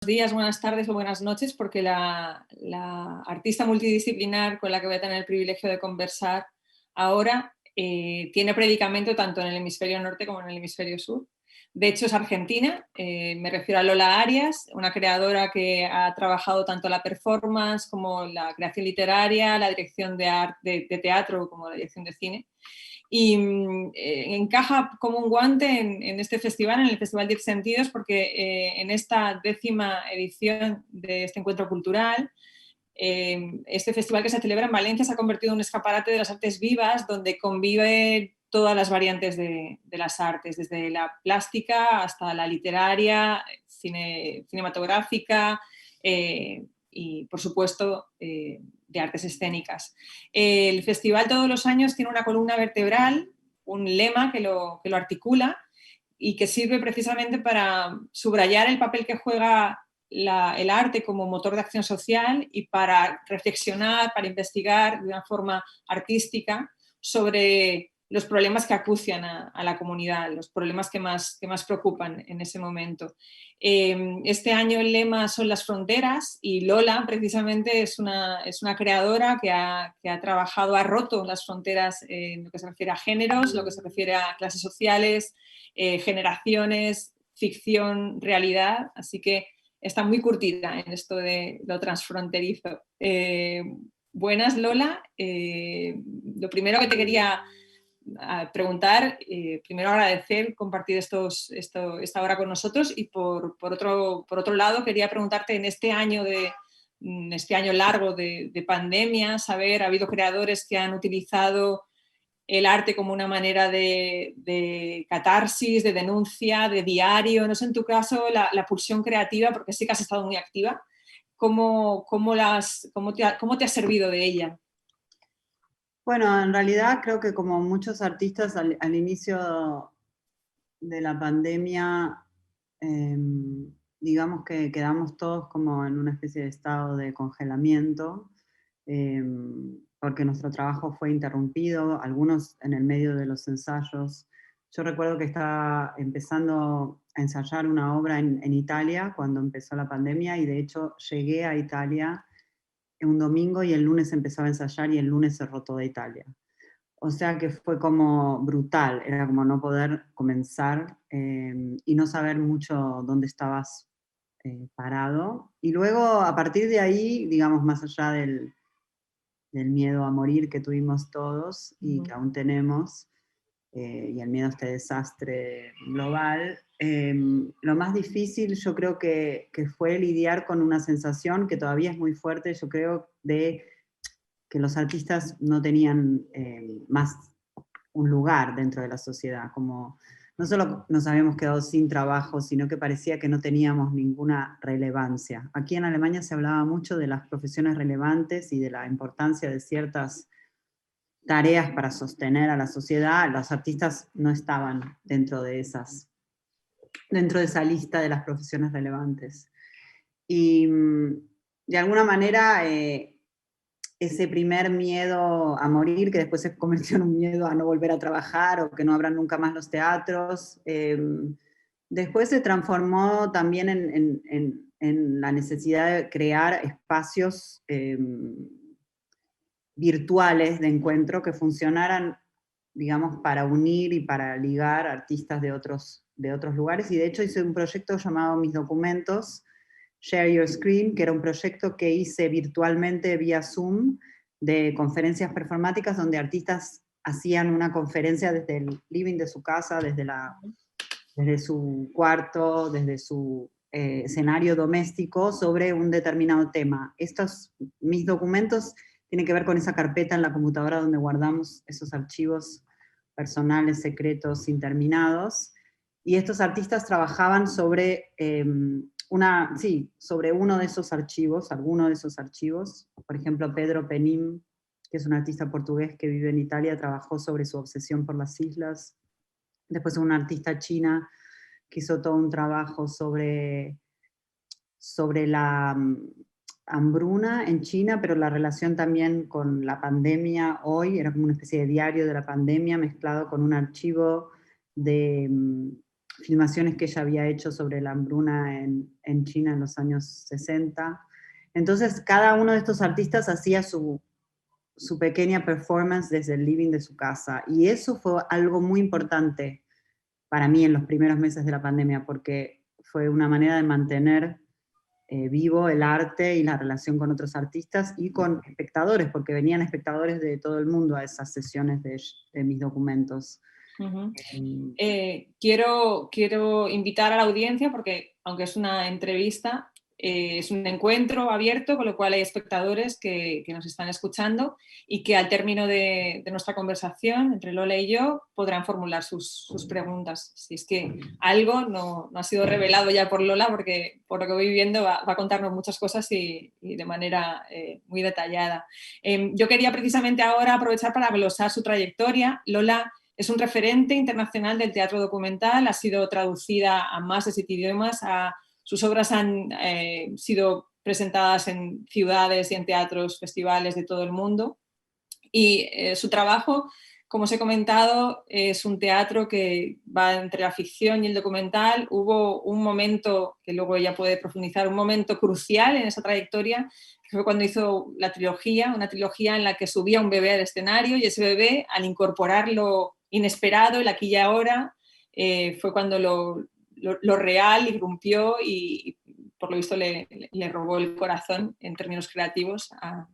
días, buenas tardes o buenas noches, porque la artista multidisciplinar con la que voy a tener el privilegio de conversar ahora tiene predicamento tanto en el hemisferio norte como en el hemisferio sur. De hecho, es argentina, me refiero a Lola Arias, una creadora que ha trabajado tanto la performance como la creación literaria, la dirección de teatro como la dirección de cine. Y encaja como un guante en este festival, en el Festival 10 Sentidos, porque en esta 10ª edición de este encuentro cultural, este festival que se celebra en Valencia se ha convertido en un escaparate de las artes vivas, donde convive todas las variantes de las artes, desde la plástica hasta la literaria, cinematográfica y, por supuesto, de artes escénicas. El festival todos los años tiene una columna vertebral, un lema que lo articula y que sirve precisamente para subrayar el papel que juega el arte como motor de acción social y para reflexionar, para investigar de una forma artística sobre los problemas que acucian a la comunidad, los problemas que más preocupan en ese momento. Este año el lema son las fronteras y Lola precisamente es una creadora que ha trabajado, ha roto las fronteras en lo que se refiere a géneros, lo que se refiere a clases sociales, generaciones, ficción, realidad, así que está muy curtida en esto de lo transfronterizo. Buenas, Lola. Lo primero que te quería preguntar, primero agradecer compartir esta hora con nosotros y por otro lado quería preguntarte en este año largo de pandemia, saber, ha habido creadores que han utilizado el arte como una manera de catarsis, de denuncia, de diario, no sé en tu caso la pulsión creativa, porque sí que has estado muy activa, ¿cómo te ha servido de ella? Bueno, en realidad creo que como muchos artistas al inicio de la pandemia, digamos que quedamos todos como en una especie de estado de congelamiento, porque nuestro trabajo fue interrumpido, algunos en el medio de los ensayos. Yo recuerdo que estaba empezando a ensayar una obra en Italia cuando empezó la pandemia y de hecho llegué a Italia un domingo y el lunes empezaba a ensayar y el lunes cerró toda Italia. O sea que fue como brutal, era como no poder comenzar y no saber mucho dónde estabas parado. Y luego a partir de ahí, digamos, más allá del miedo a morir que tuvimos todos y que aún tenemos, y el miedo a este desastre global, lo más difícil yo creo que fue lidiar con una sensación que todavía es muy fuerte, yo creo, de que los artistas no tenían más un lugar dentro de la sociedad, como no solo nos habíamos quedado sin trabajo, sino que parecía que no teníamos ninguna relevancia. Aquí en Alemania se hablaba mucho de las profesiones relevantes y de la importancia de ciertas tareas para sostener a la sociedad. Los artistas no estaban dentro de esa lista de las profesiones relevantes. Y de alguna manera ese primer miedo a morir, que después se convirtió en un miedo a no volver a trabajar o que no abran nunca más los teatros, después se transformó también en la necesidad de crear espacios virtuales de encuentro que funcionaran, digamos, para unir y para ligar artistas de otros lugares. Y de hecho hice un proyecto llamado Mis Documentos, Share Your Screen, que era un proyecto que hice virtualmente vía Zoom de conferencias performáticas donde artistas hacían una conferencia desde el living de su casa, desde su cuarto, desde su escenario doméstico sobre un determinado tema. Mis documentos tienen que ver con esa carpeta en la computadora donde guardamos esos archivos personales, secretos, interminados. Y estos artistas trabajaban sobre sobre uno de esos archivos, alguno de esos archivos. Por ejemplo, Pedro Penim, que es un artista portugués que vive en Italia, trabajó sobre su obsesión por las islas. Después una artista china que hizo todo un trabajo sobre la hambruna en China, pero la relación también con la pandemia hoy, era como una especie de diario de la pandemia mezclado con un archivo filmaciones que ella había hecho sobre la hambruna en China en los años 60. Entonces, cada uno de estos artistas hacía su pequeña performance desde el living de su casa, y eso fue algo muy importante para mí en los primeros meses de la pandemia, porque fue una manera de mantener vivo el arte y la relación con otros artistas y con espectadores, porque venían espectadores de todo el mundo a esas sesiones de mis documentos. Uh-huh. Quiero invitar a la audiencia, porque aunque es una entrevista, es un encuentro abierto, con lo cual hay espectadores que nos están escuchando y que al término de nuestra conversación entre Lola y yo podrán formular sus preguntas. Si es que algo no ha sido revelado ya por Lola, porque por lo que voy viendo va a contarnos muchas cosas y de manera muy detallada. Yo quería precisamente ahora aprovechar para glosar su trayectoria. Lola es un referente internacional del teatro documental, ha sido traducida a más de 7 idiomas, sus obras han sido presentadas en ciudades y en teatros, festivales de todo el mundo. Y su trabajo, como os he comentado, es un teatro que va entre la ficción y el documental. Hubo un momento, que luego ella puede profundizar, un momento crucial en esa trayectoria, que fue cuando hizo la trilogía, una trilogía en la que subía un bebé al escenario, y ese bebé, al incorporarlo inesperado, el aquí y ahora, fue cuando lo real irrumpió y por lo visto le robó el corazón en términos creativos a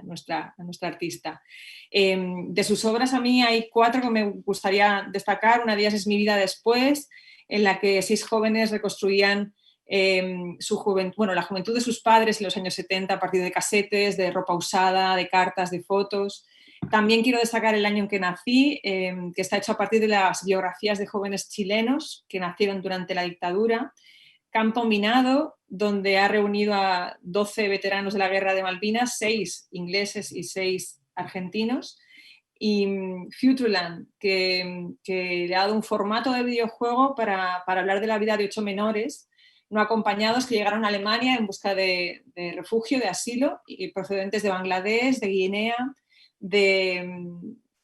nuestra artista. De sus obras a mí hay 4 que me gustaría destacar. Una de ellas es Mi vida después, en la que 6 jóvenes reconstruían su juventud, bueno, la juventud de sus padres en los años 70 a partir de casetes, de ropa usada, de cartas, de fotos. También quiero destacar El año en que nací, que está hecho a partir de las biografías de jóvenes chilenos que nacieron durante la dictadura. Campo Minado, donde ha reunido a 12 veteranos de la guerra de Malvinas, 6 ingleses y 6 argentinos. Y Futureland, que le ha dado un formato de videojuego para hablar de la vida de 8 menores no acompañados que llegaron a Alemania en busca de refugio, de asilo, y procedentes de Bangladesh, de Guinea, de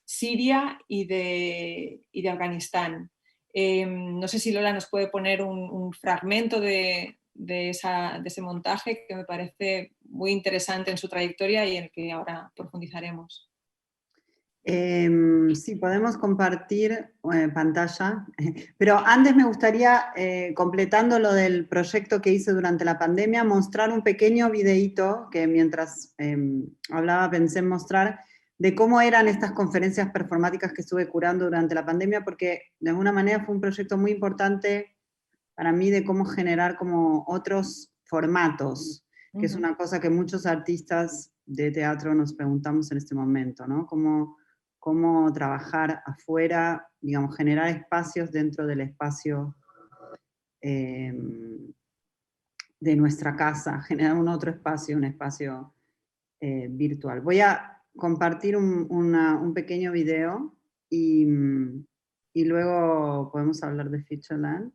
Siria y de Afganistán. No sé si Lola nos puede poner un fragmento de ese montaje que me parece muy interesante en su trayectoria y en el que ahora profundizaremos. Sí, podemos compartir pantalla, pero antes me gustaría, completando lo del proyecto que hice durante la pandemia, mostrar un pequeño videíto que mientras hablaba pensé en mostrar, de cómo eran estas conferencias performáticas que estuve curando durante la pandemia, porque de alguna manera fue un proyecto muy importante para mí de cómo generar como otros formatos, que es una cosa que muchos artistas de teatro nos preguntamos en este momento, ¿no? Cómo trabajar afuera, digamos, generar espacios dentro del espacio de nuestra casa, generar un otro espacio, un espacio virtual. Voy a compartir un pequeño video y luego podemos hablar de Futureland.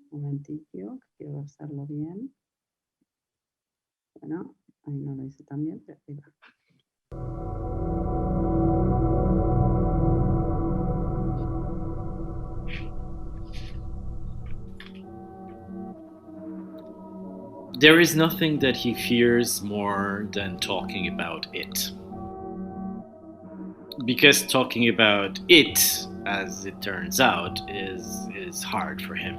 Un momentito, que quiero hacerlo bien. Bueno, ahí no lo hice tan bien, pero ahí va. There is nothing that he fears more than talking about it. Because talking about it, as it turns out, is hard for him.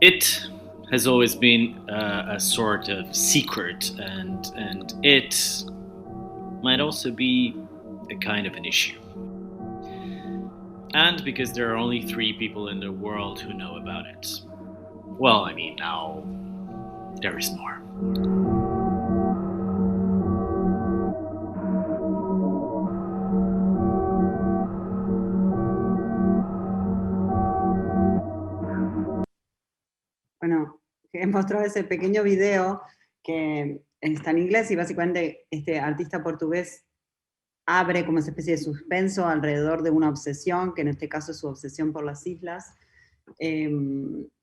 It has always been a sort of secret, and it might also be a kind of an issue. And because there are only 3 people in the world who know about it. Well, I mean, now there is more. Bueno, he mostrado ese pequeño video que está en inglés y básicamente este artista portugués abre como esa especie de suspenso alrededor de una obsesión, que en este caso es su obsesión por las islas,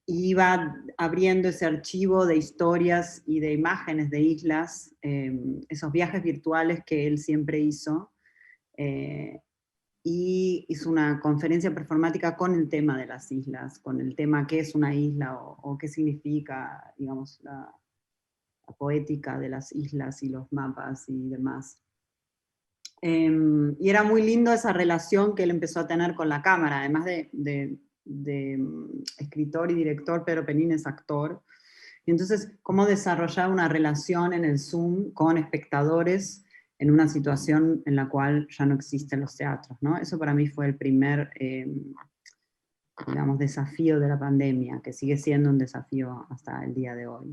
iba abriendo ese archivo de historias y de imágenes de islas, esos viajes virtuales que él siempre hizo, y hizo una conferencia performática con el tema de las islas, con el tema qué es una isla o qué significa, digamos, la poética de las islas y los mapas y demás. Y era muy lindo esa relación que él empezó a tener con la cámara, además de escritor y director, Pedro Penín es actor. Y entonces, cómo desarrollar una relación en el Zoom con espectadores en una situación en la cual ya no existen los teatros, ¿no? Eso para mí fue el primer, digamos, desafío de la pandemia, que sigue siendo un desafío hasta el día de hoy.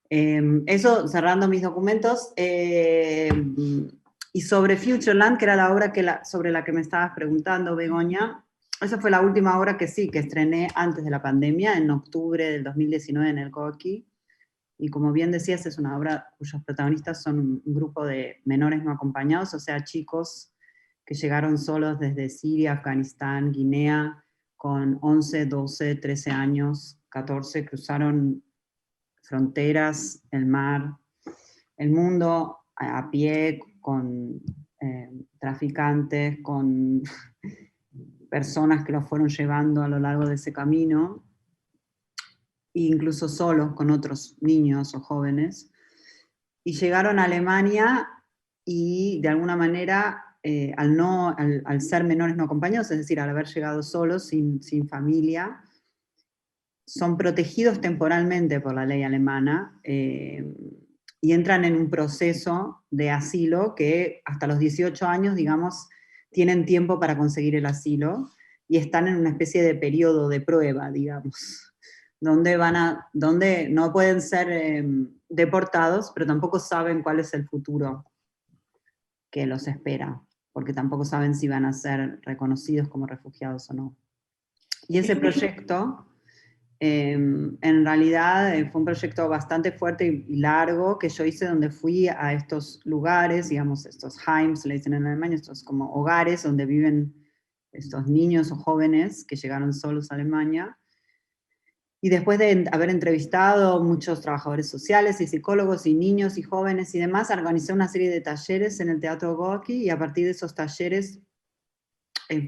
Eso, cerrando mis documentos, y sobre Futureland, que era la obra sobre la que me estabas preguntando, Begoña, esa fue la última obra que sí, que estrené antes de la pandemia, en octubre del 2019 en el Coqui, y como bien decías, es una obra cuyos protagonistas son un grupo de menores no acompañados, o sea, chicos que llegaron solos desde Siria, Afganistán, Guinea, con 11, 12, 13 años, 14, cruzaron fronteras, el mar, el mundo a pie, con traficantes, con personas que los fueron llevando a lo largo de ese camino, e incluso solos con otros niños o jóvenes, y llegaron a Alemania y de alguna manera, al ser menores no acompañados, es decir, al haber llegado solos, sin familia, son protegidos temporalmente por la ley alemana y entran en un proceso de asilo que hasta los 18 años, digamos, tienen tiempo para conseguir el asilo y están en una especie de periodo de prueba, digamos, donde no pueden ser deportados, pero tampoco saben cuál es el futuro que los espera, porque tampoco saben si van a ser reconocidos como refugiados o no. Y ese proyecto, en realidad fue un proyecto bastante fuerte y largo que yo hice, donde fui a estos lugares, digamos, estos Heims, le dicen en Alemania, estos como hogares donde viven estos niños o jóvenes que llegaron solos a Alemania. Y después de haber entrevistado muchos trabajadores sociales y psicólogos y niños y jóvenes y demás, organizé una serie de talleres en el Teatro Gorki, y a partir de esos talleres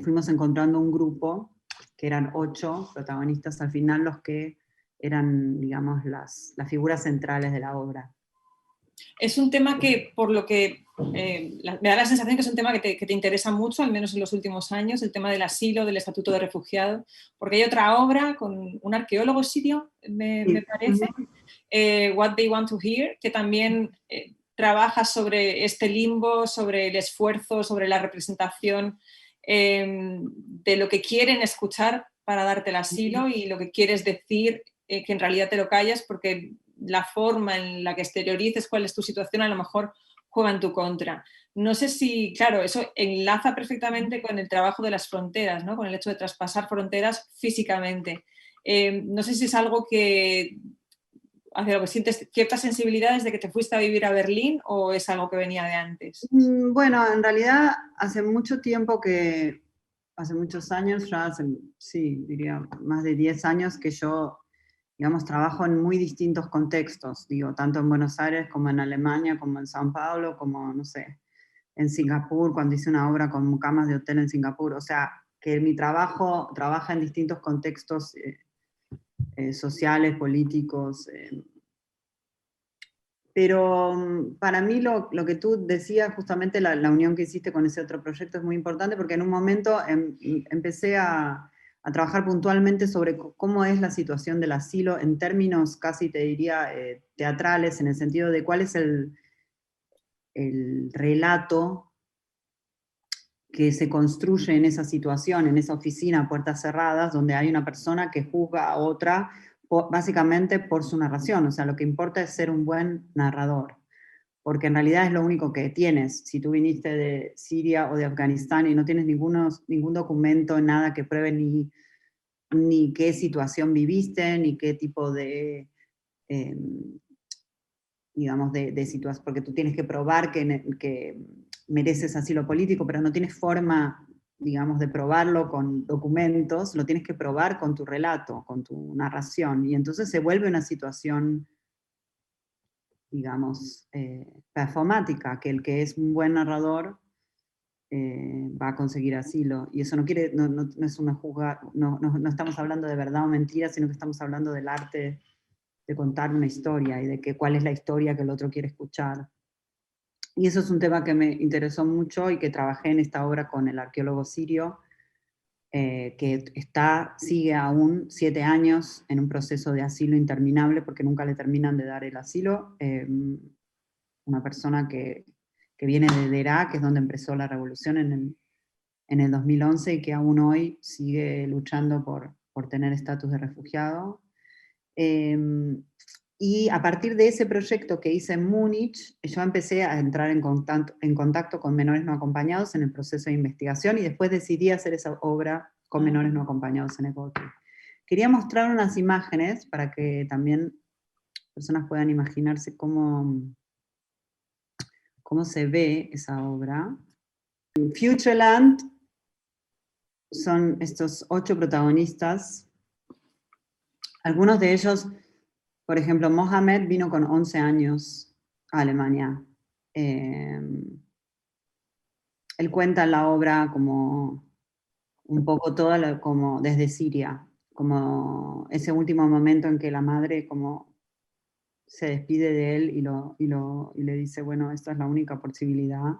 fuimos encontrando un grupo que eran 8 protagonistas al final, los que eran, digamos, las figuras centrales de la obra. Es un tema que, por lo que me da la sensación que es un tema que te interesa mucho, al menos en los últimos años, el tema del asilo, del estatuto de refugiado, porque hay otra obra con un arqueólogo sirio, me parece, What They Want to Hear, que también trabaja sobre este limbo, sobre el esfuerzo, sobre la representación de lo que quieren escuchar para darte el asilo y lo que quieres decir, que en realidad te lo callas porque la forma en la que exteriorices cuál es tu situación a lo mejor juega en tu contra. No sé si, claro, eso enlaza perfectamente con el trabajo de las fronteras, ¿no? Con el hecho de traspasar fronteras físicamente. No sé si es algo que hacia lo que sientes ciertas sensibilidades de que te fuiste a vivir a Berlín, o es algo que venía de antes. Bueno, en realidad hace mucho tiempo hace muchos años, ya hace, sí, diría más de 10 años que yo, digamos, trabajo en muy distintos contextos, digo, tanto en Buenos Aires como en Alemania, como en Sao Paulo, como, no sé, en Singapur, cuando hice una obra con camas de hotel en Singapur, o sea, que mi trabajo trabaja en distintos contextos sociales, políticos, pero para mí lo que tú decías, justamente la unión que hiciste con ese otro proyecto es muy importante, porque en un momento empecé a trabajar puntualmente sobre cómo es la situación del asilo en términos casi, te diría, teatrales, en el sentido de cuál es el relato que se construye en esa situación, en esa oficina a puertas cerradas, donde hay una persona que juzga a otra básicamente por su narración. O sea, lo que importa es ser un buen narrador, porque en realidad es lo único que tienes. Si tú viniste de Siria o de Afganistán y no tienes ningún documento, nada que pruebe ni qué situación viviste, ni qué tipo de, digamos, de situación, porque tú tienes que probar que mereces asilo político, pero no tienes forma digamos, de probarlo con documentos, lo tienes que probar con tu relato, con tu narración, y entonces se vuelve una situación, digamos, performática, que el que es un buen narrador va a conseguir asilo, y eso no quiere, no es una no estamos hablando de verdad o mentira, sino que estamos hablando del arte de contar una historia, y de cuál es la historia que el otro quiere escuchar. Y eso es un tema que me interesó mucho y que trabajé en esta obra con el arqueólogo sirio, que sigue aún 7 años en un proceso de asilo interminable porque nunca le terminan de dar el asilo. Una persona que viene de Derá, que es donde empezó la revolución en el 2011 y que aún hoy sigue luchando por tener estatus de refugiado. Y a partir de ese proyecto que hice en Múnich, yo empecé a entrar en contacto con menores no acompañados en el proceso de investigación, y después decidí hacer esa obra con menores no acompañados en Ecuador. Quería mostrar unas imágenes para que también personas puedan imaginarse cómo se ve esa obra. Futureland son estos 8 protagonistas. Algunos de ellos, por ejemplo, Mohamed vino con 11 años a Alemania. Él cuenta en la obra como un poco como desde Siria, como ese último momento en que la madre como se despide de él y le dice, bueno, esta es la única posibilidad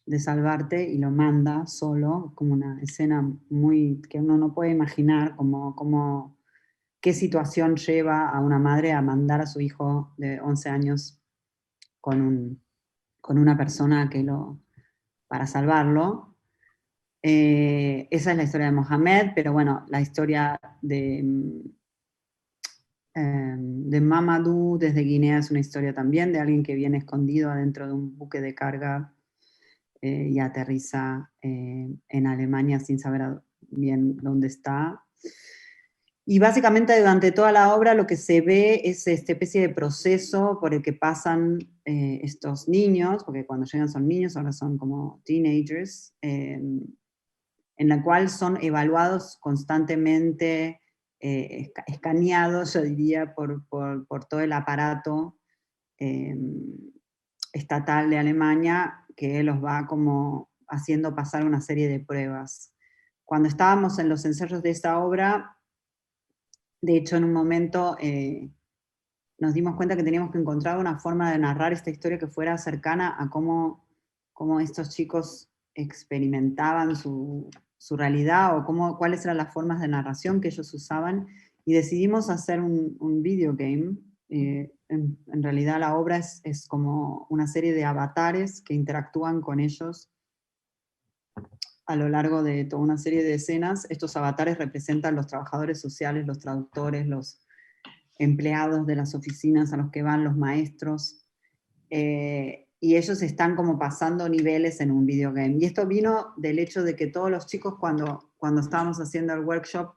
de salvarte, y lo manda solo, como una escena muy que uno no puede imaginar como qué situación lleva a una madre a mandar a su hijo de 11 años con una persona para salvarlo. Esa es la historia de Mohamed, pero bueno, la historia de Mamadou desde Guinea es una historia también de alguien que viene escondido adentro de un buque de carga y aterriza en Alemania sin saber bien dónde está. Y básicamente durante toda la obra lo que se ve es esta especie de proceso por el que pasan estos niños, porque cuando llegan son niños, ahora son como teenagers, en la cual son evaluados constantemente, escaneados, yo diría, por todo el aparato estatal de Alemania, que los va como haciendo pasar una serie de pruebas. Cuando estábamos en los ensayos de esta obra, de hecho, en un momento nos dimos cuenta que teníamos que encontrar una forma de narrar esta historia que fuera cercana a cómo estos chicos experimentaban su realidad, o cuáles eran las formas de narración que ellos usaban, y decidimos hacer un videogame. En realidad la obra es como una serie de avatares que interactúan con ellos a lo largo de toda una serie de escenas. Estos avatares representan los trabajadores sociales, los traductores, los empleados de las oficinas a los que van, los maestros, y ellos están como pasando niveles en un videogame. Y esto vino del hecho de que todos los chicos cuando estábamos haciendo el workshop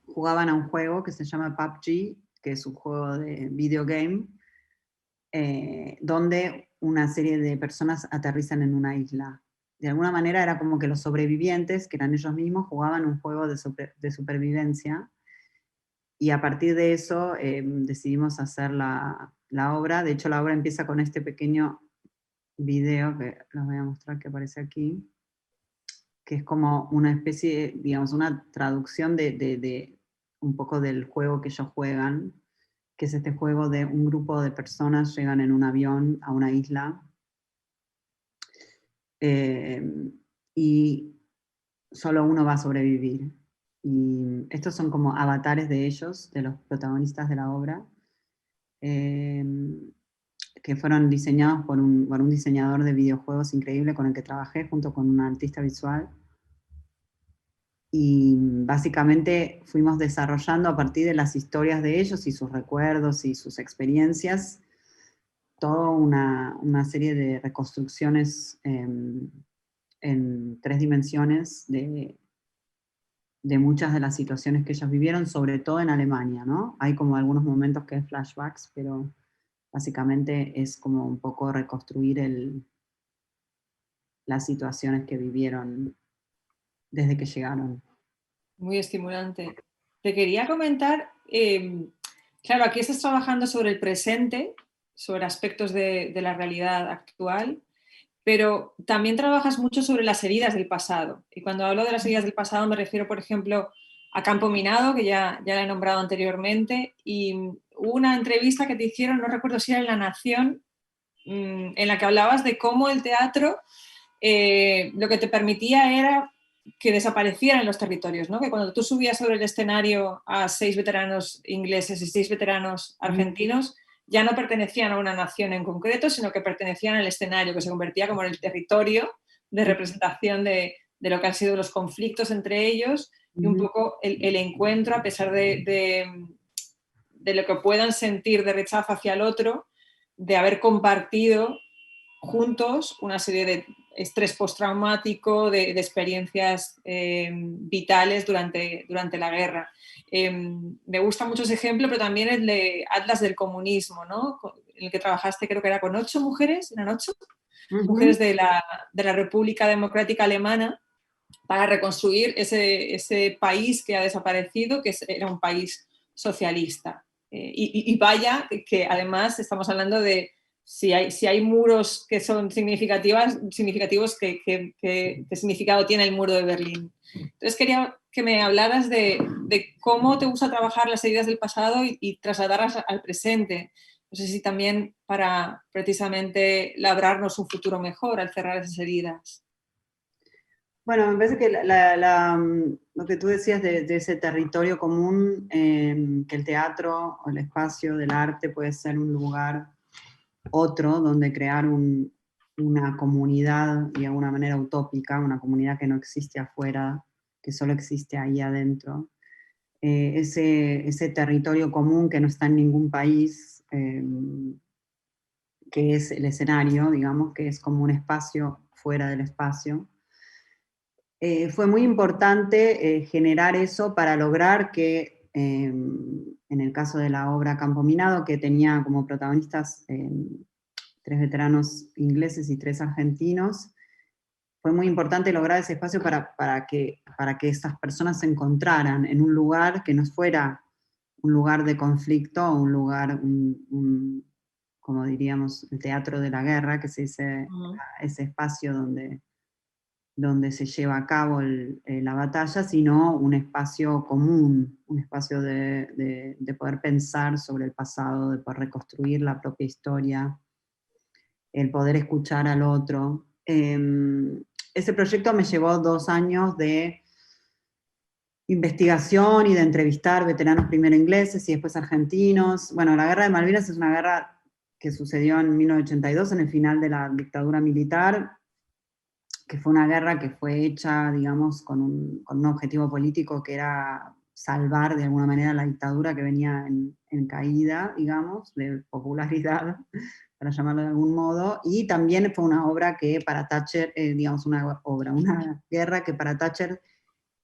jugaban a un juego que se llama PUBG, que es un juego de videogame, donde una serie de personas aterrizan en una isla. De alguna manera era como que los sobrevivientes, que eran ellos mismos, jugaban un juego de supervivencia, y a partir de eso decidimos hacer la obra. De hecho, la obra empieza con este pequeño video que les voy a mostrar, que aparece aquí, que es como una especie, digamos, una traducción de un poco del juego que ellos juegan, que es este juego de un grupo de personas llegan en un avión a una isla, y solo uno va a sobrevivir. Y estos son como avatares de ellos, de los protagonistas de la obra, que fueron diseñados por un diseñador de videojuegos increíble con el que trabajé, junto con una artista visual. Y básicamente fuimos desarrollando a partir de las historias de ellos y sus recuerdos y sus experiencias, toda una serie de reconstrucciones en 3 dimensiones de muchas de las situaciones que ellos vivieron, sobre todo en Alemania, ¿no? Hay como algunos momentos que es flashbacks, pero básicamente es como un poco reconstruir las situaciones que vivieron desde que llegaron. Muy estimulante. Te quería comentar, claro, aquí estás trabajando sobre el presente, sobre aspectos de la realidad actual, pero también trabajas mucho sobre las heridas del pasado. Y cuando hablo de las heridas del pasado me refiero, por ejemplo, a Campo Minado, que ya la he nombrado anteriormente, y hubo una entrevista que te hicieron, no recuerdo si era en La Nación, en la que hablabas de cómo el teatro lo que te permitía era que desaparecieran los territorios, ¿no? Que cuando tú subías sobre el escenario a 6 veteranos ingleses y 6 veteranos argentinos, ya no pertenecían a una nación en concreto, sino que pertenecían al escenario, que se convertía como en el territorio de representación de lo que han sido los conflictos entre ellos y un poco el encuentro, a pesar de lo que puedan sentir de rechazo hacia el otro, de haber compartido juntos una serie de estrés postraumático, de experiencias vitales durante la guerra. Me gusta mucho ese ejemplo, pero también el de Atlas del Comunismo, ¿no? En el que trabajaste, creo que era con 8 mujeres, ¿eran 8? Mujeres de la República Democrática Alemana, para reconstruir ese país que ha desaparecido, que era un país socialista. Y vaya que además estamos hablando de si hay muros que son significativos, ¿qué significado tiene el muro de Berlín? Entonces quería que me hablaras de cómo te gusta trabajar las heridas del pasado y trasladarlas al presente. No sé si también para precisamente labrarnos un futuro mejor al cerrar esas heridas. Bueno, me parece que lo que tú decías de ese territorio común, que el teatro o el espacio del arte puede ser un lugar otro donde crear una comunidad de alguna manera utópica, una comunidad que no existe afuera, que solo existe ahí adentro. Ese territorio común que no está en ningún país, que es el escenario, digamos, que es como un espacio fuera del espacio. Fue muy importante generar eso para lograr que, en el caso de la obra Campo Minado, que tenía como protagonistas 3 veteranos ingleses y 3 argentinos, fue muy importante lograr ese espacio para que estas personas se encontraran en un lugar que no fuera un lugar de conflicto, un lugar, como diríamos, el teatro de la guerra, que se dice, ese espacio donde se lleva a cabo la batalla, sino un espacio común, un espacio de poder pensar sobre el pasado, de poder reconstruir la propia historia, el poder escuchar al otro. Ese proyecto me llevó 2 años de investigación y de entrevistar veteranos primero ingleses y después argentinos. Bueno, la Guerra de Malvinas es una guerra que sucedió en 1982, en el final de la dictadura militar, que fue una guerra que fue hecha, digamos, con un objetivo político que era salvar de alguna manera la dictadura que venía en caída, digamos, de popularidad, para llamarlo de algún modo, y también fue una obra que para Thatcher, digamos, una guerra que para Thatcher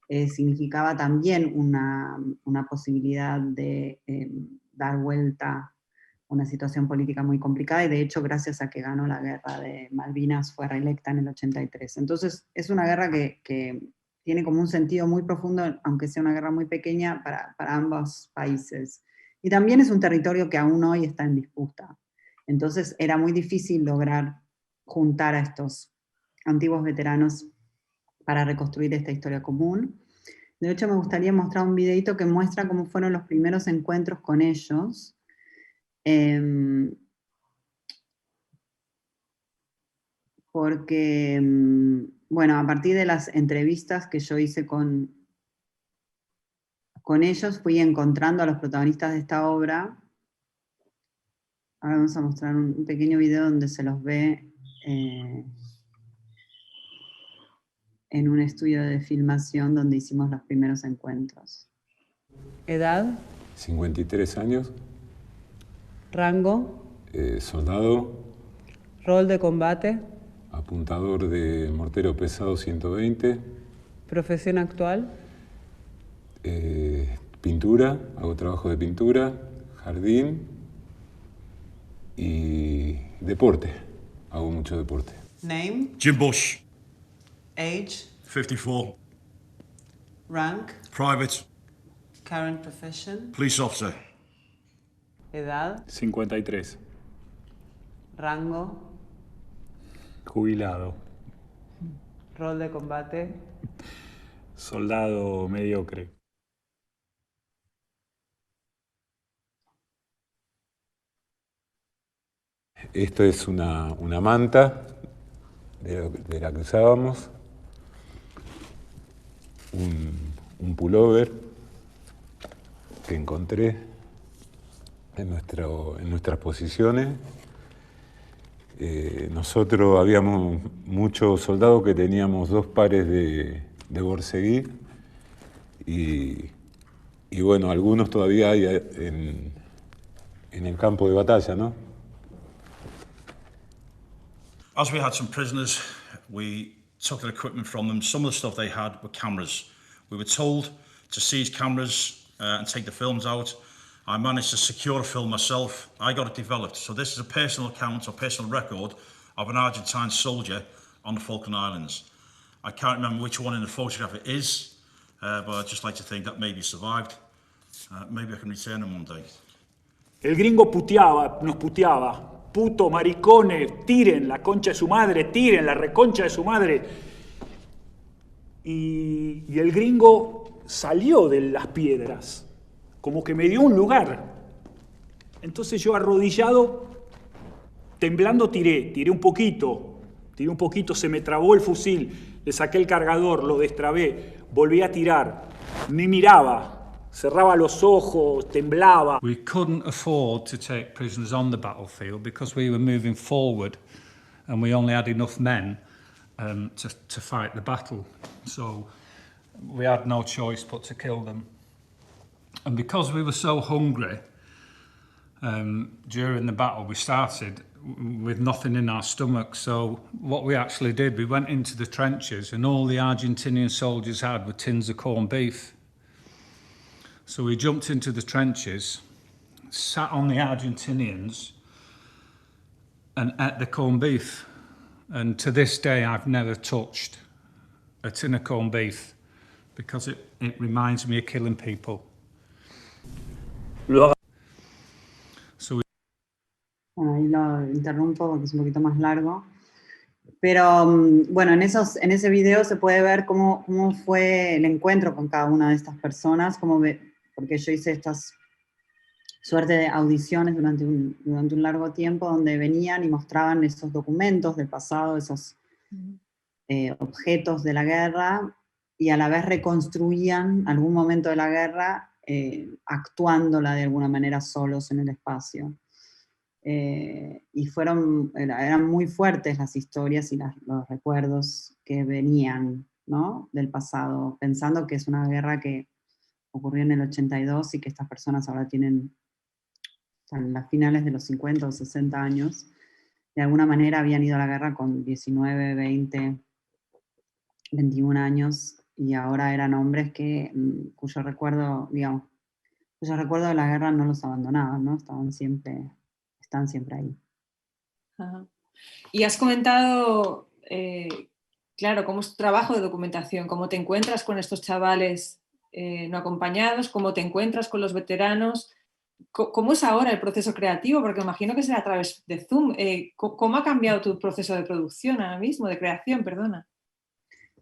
significaba también una posibilidad de dar vuelta a una situación política muy complicada, y de hecho gracias a que ganó la guerra de Malvinas fue reelecta en el 83. Entonces es una guerra que tiene como un sentido muy profundo, aunque sea una guerra muy pequeña, para ambos países. Y también es un territorio que aún hoy está en disputa. Entonces era muy difícil lograr juntar a estos antiguos veteranos para reconstruir esta historia común. De hecho, me gustaría mostrar un videito que muestra cómo fueron los primeros encuentros con ellos. Porque, bueno, a partir de las entrevistas que yo hice con ellos, fui encontrando a los protagonistas de esta obra. Ahora vamos a mostrar un pequeño video donde se los ve en un estudio de filmación donde hicimos los primeros encuentros. ¿Edad? 53 años. ¿Rango? Soldado. ¿Rol de combate? Apuntador de mortero pesado 120. ¿Profesión actual? Pintura, hago trabajo de pintura, jardín y deporte. Hago mucho deporte. Name? Jim Bush. Age, 54. rank, Private. current profession, Police officer. edad, 53. rango, Jubilado. rol de combate, Soldado mediocre. Esto es una manta de la que usábamos, un pullover que encontré en nuestras posiciones. Nosotros habíamos muchos soldados que teníamos 2 pares de borseguí y bueno, algunos todavía hay en el campo de batalla, ¿no? As we had some prisoners, we took their equipment from them. Some of the stuff they had were cameras. We were told to seize cameras and take the films out. I managed to secure a film myself. I got it developed. So this is a personal account or personal record of an Argentine soldier on the Falkland Islands. I can't remember which one in the photograph it is, but I'd just like to think that maybe survived. Maybe I can return him one day. El gringo nos puteaba. Puto, maricones, tiren la concha de su madre, tiren la reconcha de su madre. Y el gringo salió de las piedras, como que me dio un lugar. Entonces yo arrodillado, temblando tiré un poquito, se me trabó el fusil, le saqué el cargador, lo destrabé, volví a tirar, ni miraba. Cerraba los ojos, temblaba. We couldn't afford to take prisoners on the battlefield because we were moving forward and we only had enough men to fight the battle. So we had no choice but to kill them. And because we were so hungry during the battle, we started with nothing in our stomachs. So what we actually did, we went into the trenches and all the Argentinian soldiers had were tins of corned beef. So we jumped into the trenches, sat on the Argentinians and ate the corned beef. And to this day, I've never touched a tin of corned beef because it reminds me of killing people. So Bueno, ahí lo interrumpo porque es un poquito más largo. Pero bueno, en ese video se puede ver cómo fue el encuentro con cada una de estas personas, porque yo hice estas suerte de audiciones durante un largo tiempo donde venían y mostraban esos documentos del pasado, esos objetos de la guerra, y a la vez reconstruían algún momento de la guerra actuándola de alguna manera solos en el espacio. Y eran muy fuertes las historias y los recuerdos que venían, ¿no?, del pasado, pensando que es una guerra que ocurrió en el 82 y que estas personas ahora tienen, en las finales de los 50 o 60 años, de alguna manera habían ido a la guerra con 19, 20, 21 años, y ahora eran hombres cuyo recuerdo de la guerra no los abandonaba, ¿no? Están siempre ahí. Ajá. Y has comentado, claro, cómo es tu trabajo de documentación, cómo te encuentras con estos chavales no acompañados, cómo te encuentras con los veteranos. ¿Cómo es ahora el proceso creativo? Porque imagino que será a través de Zoom. ¿Cómo ha cambiado tu proceso de producción ahora mismo, de creación, perdona?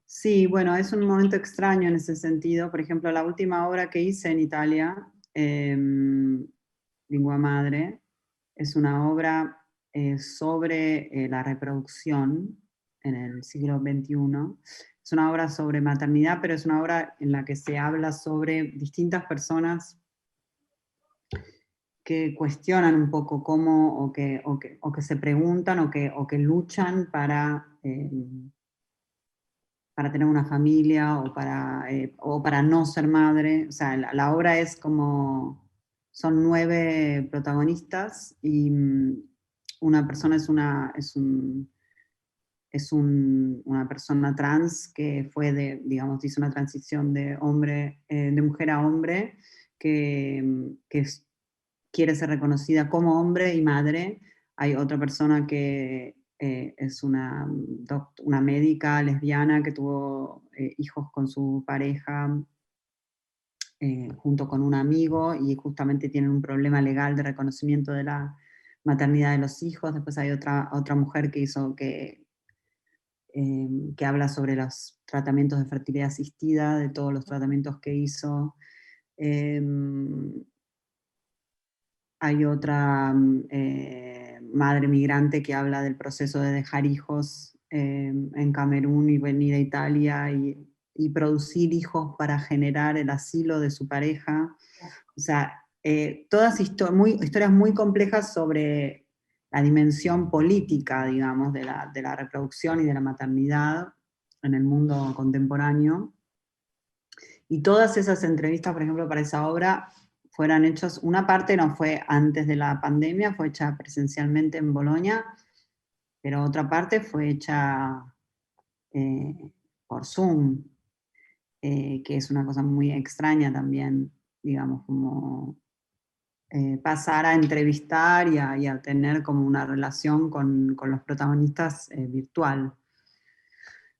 Sí, bueno, es un momento extraño en ese sentido. Por ejemplo, la última obra que hice en Italia, Lingua Madre, es una obra sobre la reproducción en el siglo XXI. Es una obra sobre maternidad, pero es una obra en la que se habla sobre distintas personas que cuestionan un poco cómo, o que se preguntan, o que luchan para tener una familia, o para no ser madre. O sea, la obra es como, son 9 protagonistas, y una persona es una persona trans que fue hizo una transición de mujer a hombre, que quiere ser reconocida como hombre y madre. Hay otra persona que es una médica lesbiana que tuvo hijos con su pareja junto con un amigo, y justamente tienen un problema legal de reconocimiento de la maternidad de los hijos. Después hay otra mujer que habla sobre los tratamientos de fertilidad asistida, de todos los tratamientos que hizo. Hay otra madre migrante que habla del proceso de dejar hijos en Camerún y venir a Italia y producir hijos para generar el asilo de su pareja. O sea, todas historias muy complejas sobre la dimensión política, digamos, de la reproducción y de la maternidad en el mundo contemporáneo. Y todas esas entrevistas, por ejemplo, para esa obra, fueran hechas, una parte no fue antes de la pandemia, fue hecha presencialmente en Bolonia, pero otra parte fue hecha por Zoom, que es una cosa muy extraña también, digamos, como pasar a entrevistar y a tener como una relación con los protagonistas virtual.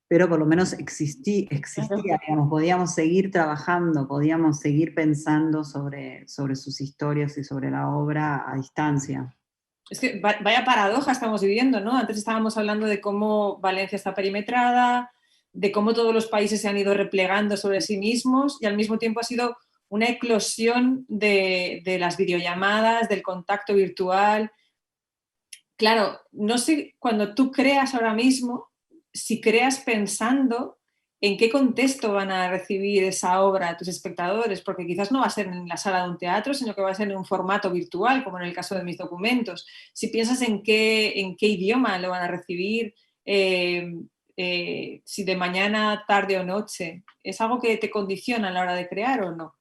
Pero por lo menos existía, digamos, podíamos seguir trabajando, podíamos seguir pensando sobre sus historias y sobre la obra a distancia. Es que vaya paradoja estamos viviendo, ¿no? Antes estábamos hablando de cómo Valencia está perimetrada, de cómo todos los países se han ido replegando sobre sí mismos, y al mismo tiempo ha sido una eclosión de las videollamadas, del contacto virtual. Claro, no sé, cuando tú creas ahora mismo, si creas pensando en qué contexto van a recibir esa obra tus espectadores, porque quizás no va a ser en la sala de un teatro, sino que va a ser en un formato virtual, como en el caso de mis documentos. Si piensas en qué idioma lo van a recibir, si de mañana, tarde o noche, ¿es algo que te condiciona a la hora de crear o no?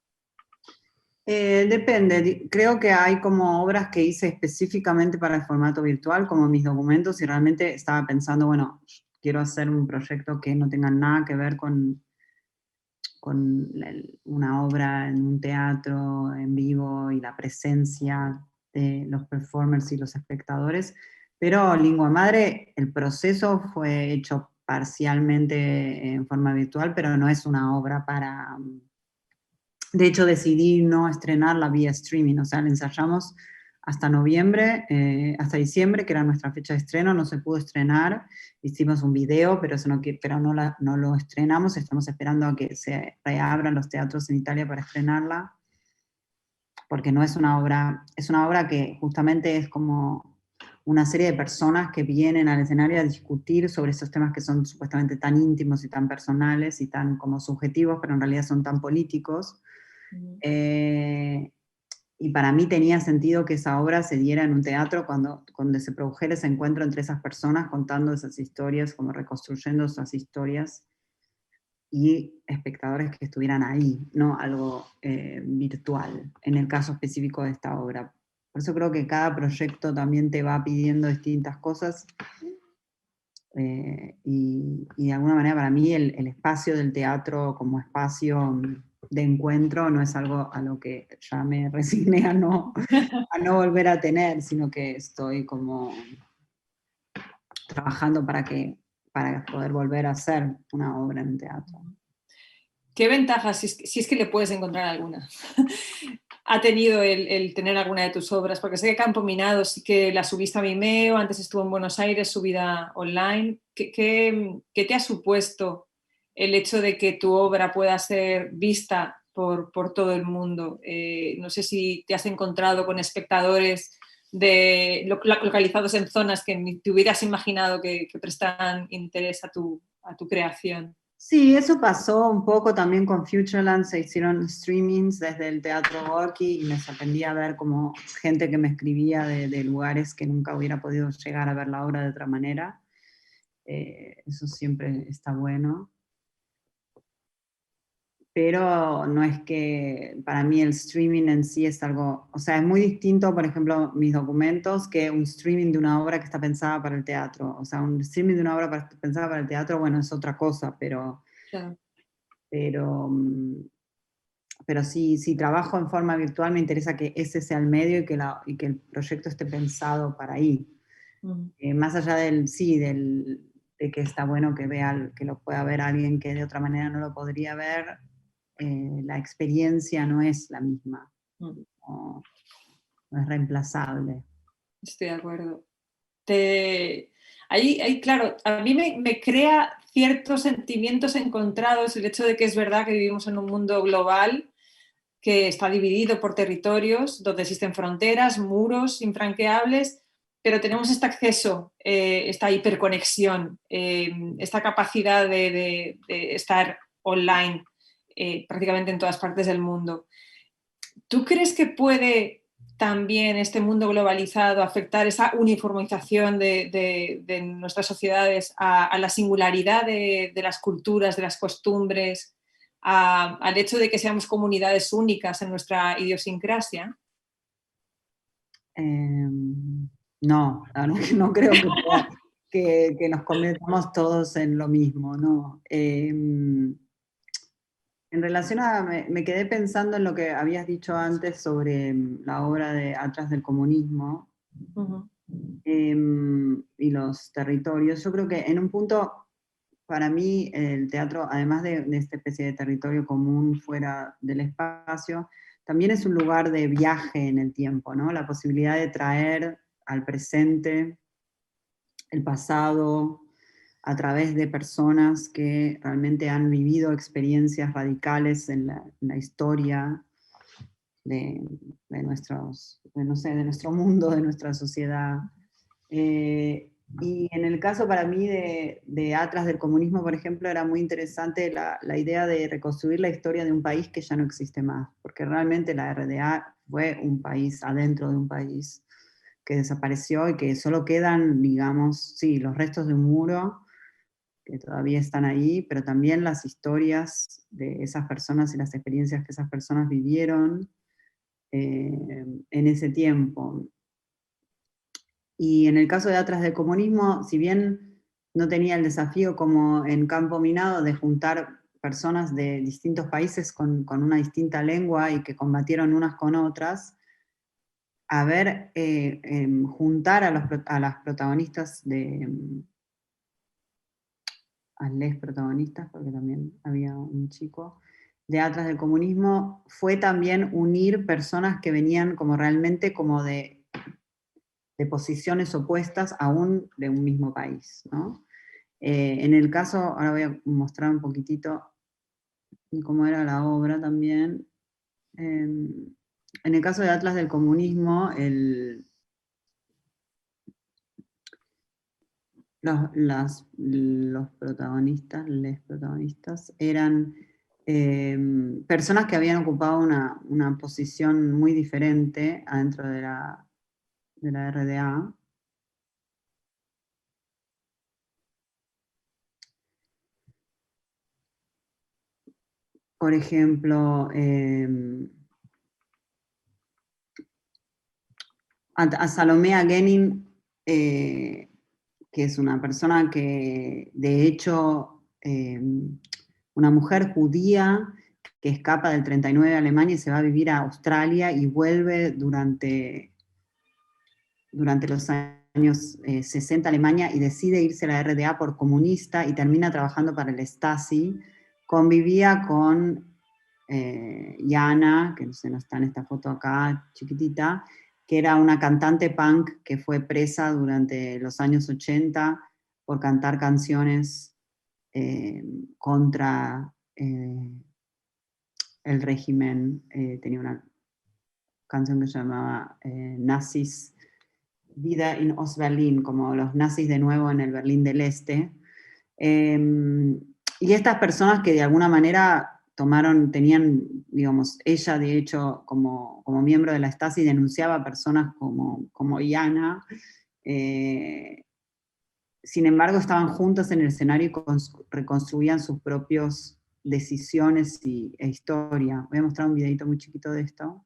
Depende, creo que hay como obras que hice específicamente para el formato virtual, como mis documentos, y realmente estaba pensando, bueno, quiero hacer un proyecto que no tenga nada que ver con una obra en un teatro en vivo y la presencia de los performers y los espectadores, pero Lingua Madre, el proceso fue hecho parcialmente en forma virtual, pero no es una obra para... De hecho, decidí no estrenarla vía streaming, o sea, la ensayamos hasta noviembre, hasta diciembre, que era nuestra fecha de estreno, no se pudo estrenar, hicimos un video, pero no lo estrenamos, estamos esperando a que se reabran los teatros en Italia para estrenarla, porque no es una obra, es una obra que justamente es como una serie de personas que vienen al escenario a discutir sobre esos temas que son supuestamente tan íntimos y tan personales y tan como subjetivos, pero en realidad son tan políticos. Y para mí tenía sentido que esa obra se diera en un teatro cuando se produjera ese encuentro entre esas personas contando esas historias, como reconstruyendo esas historias, y espectadores que estuvieran ahí, no algo virtual, en el caso específico de esta obra. Por eso creo que cada proyecto también te va pidiendo distintas cosas, y de alguna manera para mí el espacio del teatro como espacio de encuentro no es algo a lo que ya me resigné a no volver a tener, sino que estoy como trabajando para poder volver a hacer una obra en teatro. ¿Qué ventajas, si es que le puedes encontrar alguna, ha tenido el tener alguna de tus obras? Porque sé que Campo Minado sí que la subiste a Vimeo, antes estuvo en Buenos Aires, subida online. ¿Qué te ha supuesto el hecho de que tu obra pueda ser vista por todo el mundo? No sé si te has encontrado con espectadores localizados en zonas que ni te hubieras imaginado que prestan interés a tu creación. Sí, eso pasó un poco también con Futureland, se hicieron streamings desde el Teatro Gorki y me sorprendía ver como gente que me escribía de lugares que nunca hubiera podido llegar a ver la obra de otra manera. Eso siempre está bueno. Pero no es que para mí el streaming en sí es algo, o sea, es muy distinto, por ejemplo, mis documentos, que un streaming de una obra que está pensada para el teatro. O sea, un streaming de una obra pensada para el teatro, bueno, es otra cosa, pero si trabajo en forma virtual me interesa que ese sea el medio y que el proyecto esté pensado para ahí. Más allá de que está bueno que lo pueda ver alguien que de otra manera no lo podría ver, la experiencia no es la misma, no es reemplazable. Estoy de acuerdo. Claro, a mí me crea ciertos sentimientos encontrados el hecho de que es verdad que vivimos en un mundo global que está dividido por territorios, donde existen fronteras, muros infranqueables, pero tenemos este acceso, esta hiperconexión, esta capacidad de estar online prácticamente en todas partes del mundo. ¿Tú crees que puede también este mundo globalizado afectar esa uniformización de nuestras sociedades a la singularidad de las culturas, de las costumbres, al hecho de que seamos comunidades únicas en nuestra idiosincrasia? No, la verdad que no creo que nos convirtamos todos en lo mismo, no. En relación me quedé pensando en lo que habías dicho antes sobre la obra de Atrás del comunismo y los territorios. Yo creo que en un punto, para mí, el teatro, además de esta especie de territorio común fuera del espacio, también es un lugar de viaje en el tiempo, ¿no? La posibilidad de traer al presente el pasado, a través de personas que realmente han vivido experiencias radicales en la historia de nuestro mundo, de nuestra sociedad. Y en el caso para mí de Atlas del comunismo, por ejemplo, era muy interesante la idea de reconstruir la historia de un país que ya no existe más, porque realmente la RDA fue un país adentro de un país que desapareció y que solo quedan, digamos, sí, los restos de un muro, que todavía están ahí, pero también las historias de esas personas y las experiencias que esas personas vivieron en ese tiempo. Y en el caso de Atlas del comunismo, si bien no tenía el desafío como en Campo Minado de juntar personas de distintos países con una distinta lengua y que combatieron unas con otras, juntar a las protagonistas a les protagonistas, porque también había un chico, de Atlas del comunismo, fue también unir personas que venían como realmente como de posiciones opuestas aún de un mismo país, ¿no? En el caso, ahora voy a mostrar un poquitito cómo era la obra también. En el caso de Atlas del comunismo, los protagonistas, les protagonistas, eran personas que habían ocupado una posición muy diferente adentro de la RDA. Por ejemplo, a Salomé Agüenin, que es una persona que, de hecho, una mujer judía que escapa del 39 a Alemania y se va a vivir a Australia y vuelve durante los años 60 a Alemania y decide irse a la RDA por comunista y termina trabajando para el Stasi. Convivía con Yana, que no está en esta foto acá, chiquitita, que era una cantante punk que fue presa durante los años 80 por cantar canciones contra el régimen. Tenía una canción que se llamaba Nazis, Vida in Ostberlin, como los nazis de nuevo en el Berlín del Este. Y estas personas que de alguna manera tenían, digamos, ella de hecho como miembro de la Stasi denunciaba a personas como Yana, sin embargo estaban juntas en el escenario y reconstruían sus propias decisiones e historia. Voy a mostrar un videito muy chiquito de esto.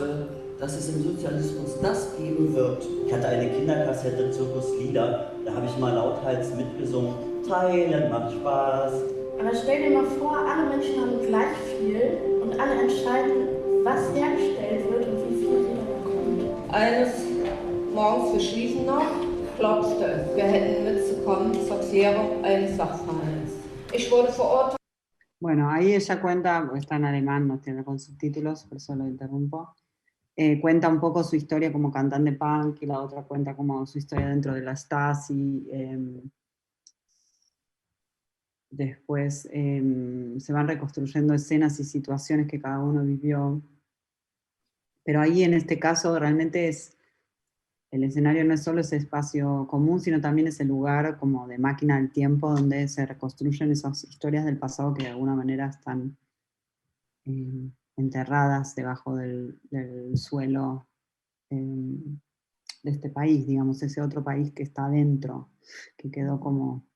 dachte, dass es im Sozialismus das geben wird. Ich hatte eine Kinderkassette, Zirkus Lieder, da habe ich mal lauthals mitgesungen. Teilen macht Spaß. Aber stell dir mal vor, alle Menschen haben gleich viel und alle entscheiden, was hergestellt wird und wie viel jeder bekommt. Eines Morgens, wir schliefen noch, klopfte es. Wir hätten mitzukommen zur Klärung eines Sachverhalts. Ich wurde verurteilt. Bueno, ahí ella cuenta, está en alemán, no tiene con subtítulos, por eso lo interrumpo. Cuenta un poco su historia como cantante punk y la otra cuenta como su historia dentro de la Stasi. Después se van reconstruyendo escenas y situaciones que cada uno vivió. Pero ahí en este caso realmente el escenario no es solo ese espacio común, sino también ese lugar como de máquina del tiempo donde se reconstruyen esas historias del pasado que de alguna manera están enterradas debajo del suelo de este país, digamos, ese otro país que está adentro, que quedó como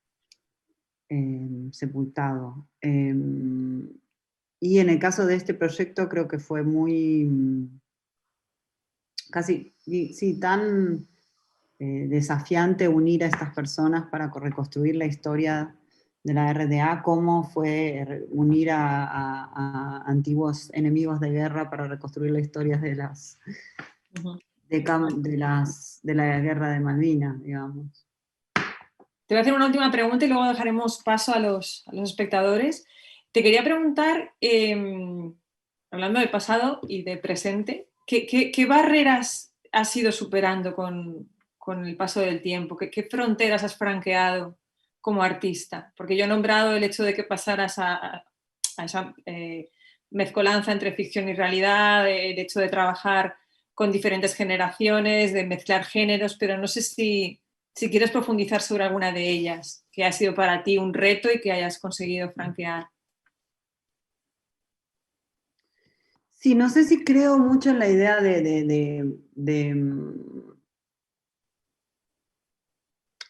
sepultado. Y en el caso de este proyecto creo que fue muy, casi, sí, tan desafiante unir a estas personas para reconstruir la historia de la RDA, como fue unir a antiguos enemigos de guerra para reconstruir la historia de las de la guerra de Malvinas, digamos. Te voy a hacer una última pregunta y luego dejaremos paso a los espectadores. Te quería preguntar, hablando de pasado y de presente, ¿qué barreras has ido superando con el paso del tiempo? ¿Qué fronteras has franqueado como artista? Porque yo he nombrado el hecho de que pasaras a esa mezcolanza entre ficción y realidad, el hecho de trabajar con diferentes generaciones, de mezclar géneros, pero no sé si quieres profundizar sobre alguna de ellas, que ha sido para ti un reto y que hayas conseguido franquear. Sí, no sé si creo mucho en la idea de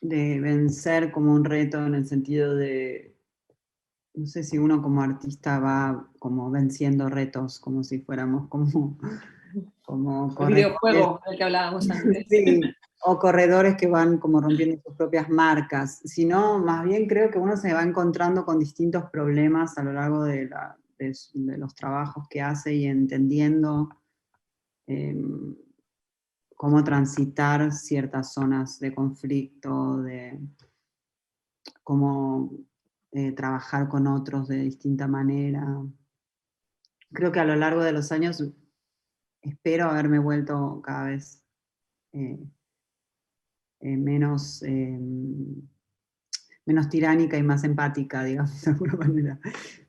vencer como un reto en el sentido de, no sé si uno como artista va como venciendo retos, como si fuéramos como el videojuego del que hablábamos antes. Sí, o corredores que van como rompiendo sus propias marcas, sino más bien creo que uno se va encontrando con distintos problemas a lo largo de los trabajos que hace y entendiendo cómo transitar ciertas zonas de conflicto, de cómo trabajar con otros de distinta manera. Creo que a lo largo de los años espero haberme vuelto cada vez menos tiránica y más empática, digamos, de alguna manera.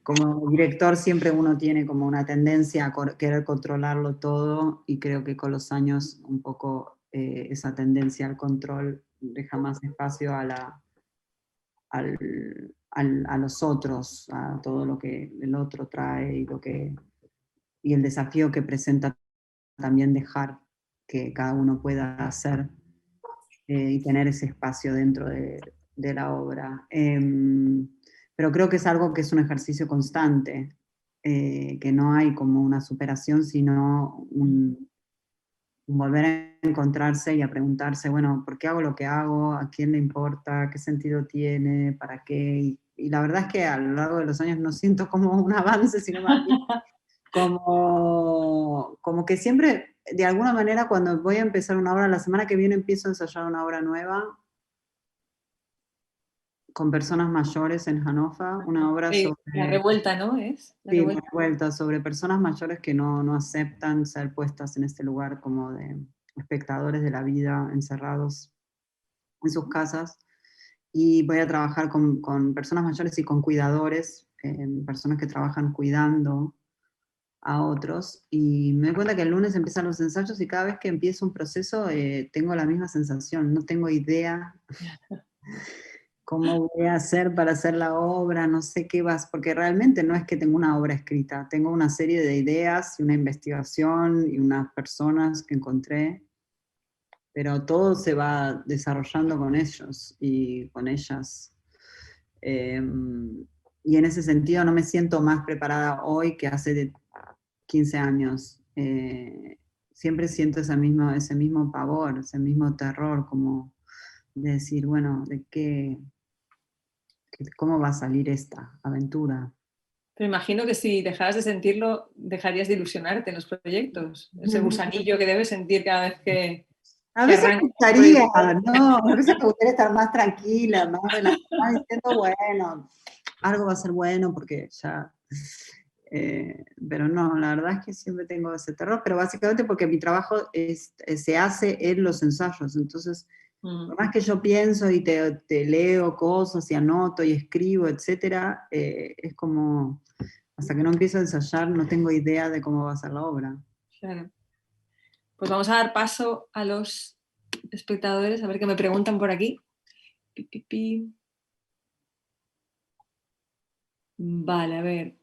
Como director siempre uno tiene como una tendencia a querer controlarlo todo, y creo que con los años un poco esa tendencia al control deja más espacio a los otros, a todo lo que el otro trae y el desafío que presenta también dejar que cada uno pueda hacer y tener ese espacio dentro de la obra. Pero creo que es algo que es un ejercicio constante, que no hay como una superación, sino un volver a encontrarse y a preguntarse, bueno, ¿por qué hago lo que hago? ¿A quién le importa? ¿Qué sentido tiene? ¿Para qué? Y la verdad es que a lo largo de los años no siento como un avance, sino más bien como que siempre, de alguna manera, cuando voy a empezar una obra, la semana que viene empiezo a ensayar una obra nueva con personas mayores en Hannover, una obra sobre... La revuelta, ¿no? ¿Es? La revuelta, sobre personas mayores que no aceptan ser puestas en este lugar como de espectadores de la vida, encerrados en sus casas. Y voy a trabajar con personas mayores y con cuidadores, personas que trabajan cuidando a otros, y me doy cuenta que el lunes empiezan los ensayos y cada vez que empiezo un proceso tengo la misma sensación, no tengo idea cómo voy a hacer para hacer la obra, no sé qué vas, porque realmente no es que tengo una obra escrita, tengo una serie de ideas y una investigación y unas personas que encontré, pero todo se va desarrollando con ellos y con ellas. Y en ese sentido no me siento más preparada hoy que hace 15 años. siempre siento ese mismo pavor, ese mismo terror, como de decir, bueno, ¿cómo va a salir esta aventura? Pero imagino que si dejaras de sentirlo, dejarías de ilusionarte en los proyectos. Ese gusanillo que debes sentir cada vez que... A veces me gustaría, ¿no? A veces me gustaría estar más tranquila, más relajada, diciendo, bueno, algo va a ser bueno porque ya... pero no, la verdad es que siempre tengo ese terror, pero básicamente porque mi trabajo se hace en los ensayos, entonces, por más que yo pienso y te leo cosas y anoto y escribo, etcétera, es como, hasta que no empiezo a ensayar no tengo idea de cómo va a ser la obra. Claro. Pues vamos a dar paso a los espectadores, a ver qué me preguntan por aquí. Vale, a ver.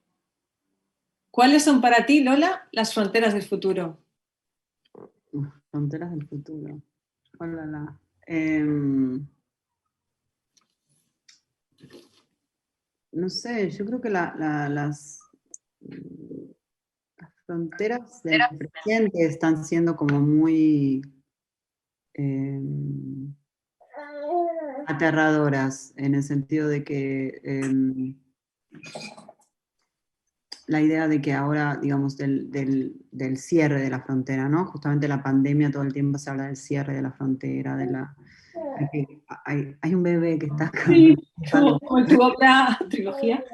¿Cuáles son para ti, Lola, las fronteras del futuro? Fronteras del futuro. Hola. No sé, yo creo que las fronteras del presente están siendo como muy aterradoras, en el sentido de que la idea de que ahora, digamos, del cierre de la frontera, ¿no? Justamente la pandemia, todo el tiempo se habla del cierre de la frontera, hay un bebé que está acá. Sí, como en tu obra trilogía.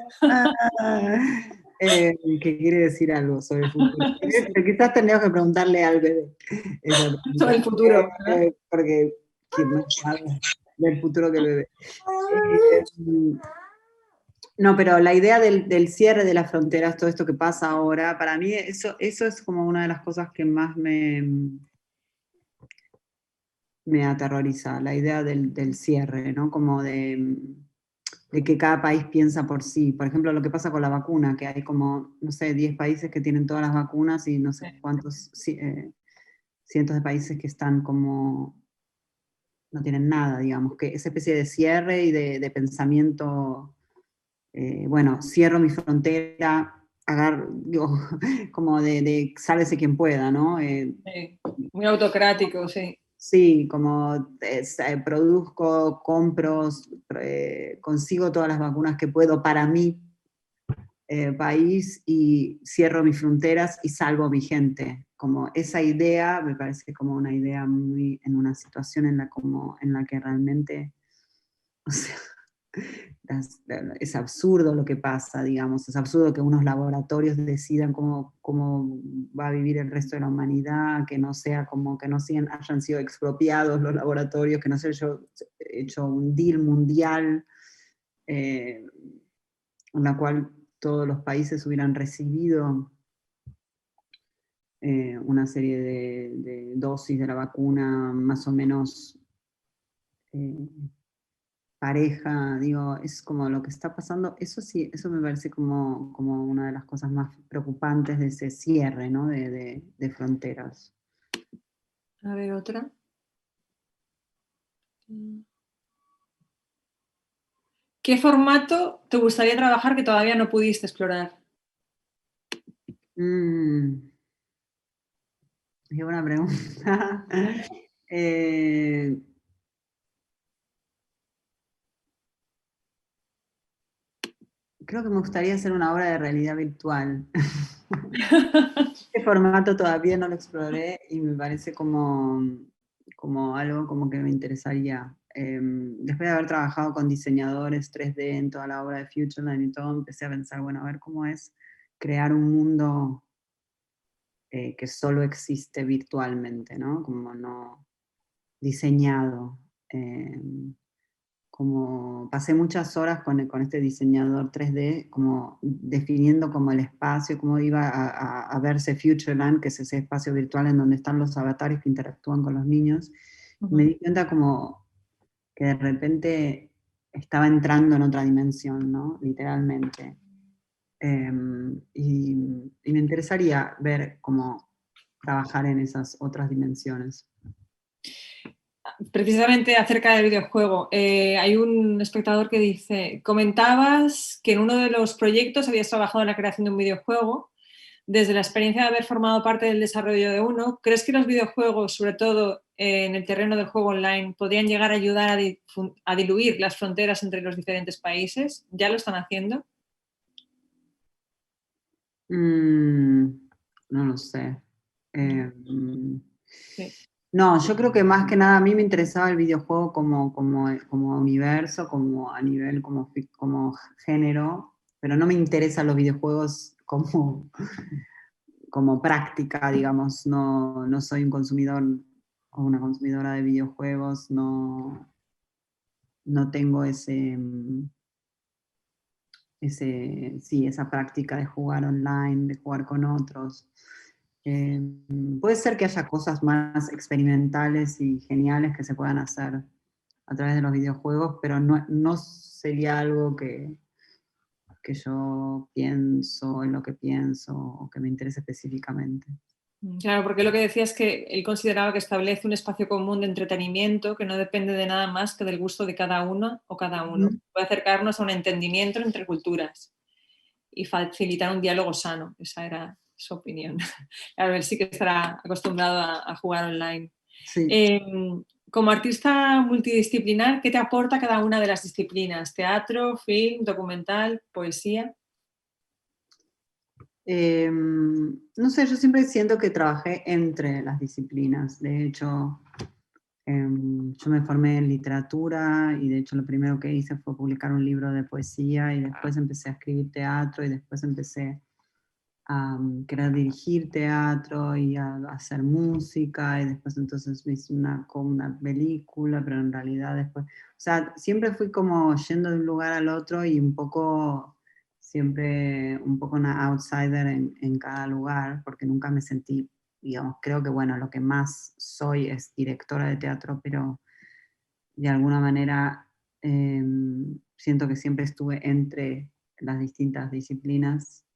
Que quiere decir algo sobre el futuro. Pero quizás tendríamos que preguntarle al bebé. Sobre el futuro. Porque ¿quién más habla del futuro que el bebé? No, pero la idea del cierre de las fronteras, todo esto que pasa ahora, para mí eso es como una de las cosas que más me aterroriza, la idea del cierre, ¿no? Como de que cada país piensa por sí. Por ejemplo, lo que pasa con la vacuna, que hay como, no sé, 10 países que tienen todas las vacunas y no sé cuántos, cientos de países que están como, no tienen nada, digamos, que esa especie de cierre y de pensamiento, bueno, cierro mi frontera, digo, como de sálvese quien pueda, ¿no? Sí, muy autocrático, sí. Sí, como produzco, compro, consigo todas las vacunas que puedo para mi país y cierro mis fronteras y salvo a mi gente. Como esa idea me parece como una idea muy en una situación en la que realmente, o sea, es absurdo lo que pasa, digamos, es absurdo que unos laboratorios decidan cómo va a vivir el resto de la humanidad, que no sea como que no hayan sido expropiados los laboratorios, que no se haya hecho un deal mundial en la cual todos los países hubieran recibido una serie de dosis de la vacuna más o menos pareja, digo, es como lo que está pasando, eso sí, eso me parece como una de las cosas más preocupantes de ese cierre, ¿no? de fronteras. A ver, otra. ¿Qué formato te gustaría trabajar que todavía no pudiste explorar? Qué buena pregunta. Creo que me gustaría hacer una obra de realidad virtual. Este formato todavía no lo exploré y me parece como algo como que me interesaría. Después de haber trabajado con diseñadores 3D en toda la obra de Futureland y todo, empecé a pensar, bueno, a ver cómo es crear un mundo que solo existe virtualmente, ¿no? Como no diseñado. Como pasé muchas horas con este diseñador 3D, como definiendo como el espacio, cómo iba a verse Futureland, que es ese espacio virtual en donde están los avatares que interactúan con los niños. Me di cuenta como que de repente estaba entrando en otra dimensión, ¿no? Literalmente. Y me interesaría ver cómo trabajar en esas otras dimensiones. Precisamente acerca del videojuego, hay un espectador que dice, comentabas que en uno de los proyectos habías trabajado en la creación de un videojuego desde la experiencia de haber formado parte del desarrollo de uno, ¿crees que los videojuegos, sobre todo en el terreno del juego online, podrían llegar a ayudar a diluir las fronteras entre los diferentes países? ¿Ya lo están haciendo? No lo sé. Sí. No, yo creo que más que nada a mí me interesaba el videojuego como universo, como a nivel como género, pero no me interesan los videojuegos como práctica, digamos. No soy un consumidor o una consumidora de videojuegos, no tengo esa práctica de jugar online, de jugar con otros. Puede ser que haya cosas más experimentales y geniales que se puedan hacer a través de los videojuegos, pero no sería algo que yo pienso, en lo que pienso, o que me interese específicamente. Claro, porque lo que decía es que él consideraba que establece un espacio común de entretenimiento que no depende de nada más que del gusto de cada uno o cada uno. Puede acercarnos a un entendimiento entre culturas y facilitar un diálogo sano. Esa era su opinión. A ver, sí que estará acostumbrado a jugar online. Sí. Como artista multidisciplinar, ¿qué te aporta cada una de las disciplinas? ¿Teatro, film, documental, poesía? No sé, yo siempre siento que trabajé entre las disciplinas. De hecho, yo me formé en literatura y de hecho lo primero que hice fue publicar un libro de poesía y después empecé a escribir teatro y después empecé a querer dirigir teatro y a hacer música y después entonces me hice una película, pero en realidad después, o sea, siempre fui como yendo de un lugar al otro y siempre un poco una outsider en cada lugar, porque nunca me sentí, digamos, creo que bueno, lo que más soy es directora de teatro, pero de alguna manera siento que siempre estuve entre las distintas disciplinas.